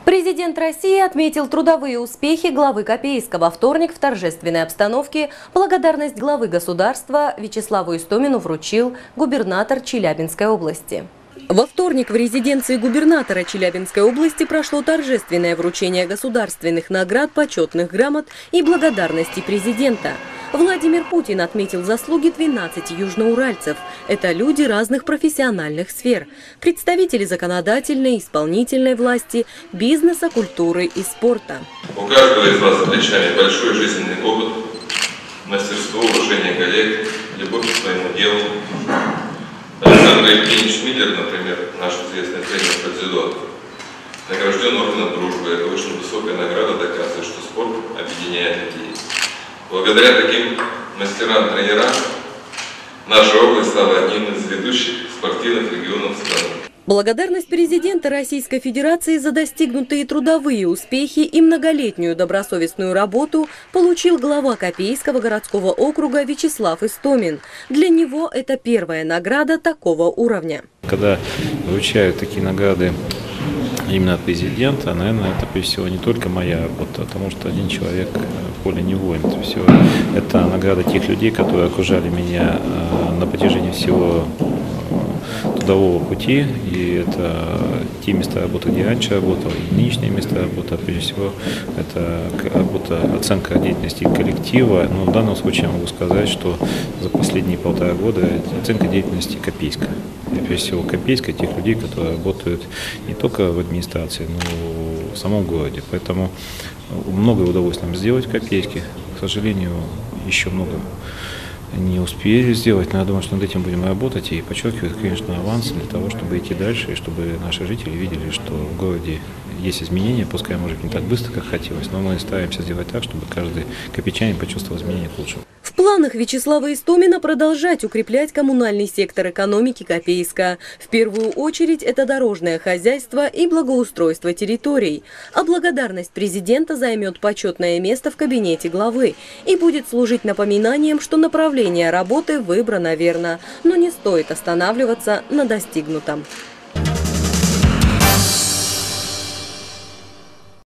Президент России отметил трудовые успехи главы Копейска. Во вторник в торжественной обстановке благодарность главы государства Вячеславу Истомину вручил губернатор Челябинской области. Во вторник в резиденции губернатора Челябинской области прошло торжественное вручение государственных наград, почетных грамот и благодарности президента. Владимир Путин отметил заслуги 12 южноуральцев. Это люди разных профессиональных сфер. Представители законодательной, исполнительной власти, бизнеса, культуры и спорта. У каждого из вас за плечами большой жизненный опыт, мастерство, уважение коллег, любовь к своему делу. Александр Евгеньевич Миллер, например, наш известный тренер по дзюдо, награжден орденом дружбы. Это очень высокая награда, доказывает, что спорт объединяет людей. Благодаря таким мастерам-тренерам наша область стала одним из ведущих спортивных регионов страны. Благодарность президента Российской Федерации за достигнутые трудовые успехи и многолетнюю добросовестную работу получил глава Копейского городского округа Вячеслав Истомин. Для него это первая награда такого уровня. Когда вручают такие награды именно от президента, наверное, это прежде всего не только моя работа, потому что один человек в поле не воин. Это награда тех людей, которые окружали меня на протяжении всего трудового пути, и это те места работы, где я раньше работал, и нынешние места работы, а прежде всего это работа, оценка деятельности коллектива. Но в данном случае я могу сказать, что за последние 1,5 года оценка деятельности Копейска. И прежде всего Копейска, тех людей, которые работают не только в администрации, но и в самом городе. Поэтому многое удалось нам сделать в Копейске. К сожалению, еще много не успели сделать, но я думаю, что над этим будем работать и подчеркивать, конечно, аванс для того, чтобы идти дальше, и чтобы наши жители видели, что в городе есть изменения, пускай, может быть, не так быстро, как хотелось, но мы стараемся сделать так, чтобы каждый копейчанин почувствовал изменения к лучшему. В планах Вячеслава Истомина продолжать укреплять коммунальный сектор экономики Копейска. В первую очередь это дорожное хозяйство и благоустройство территорий. А благодарность президента займет почетное место в кабинете главы и будет служить напоминанием, что направление работы выбрано верно, но не стоит останавливаться на достигнутом.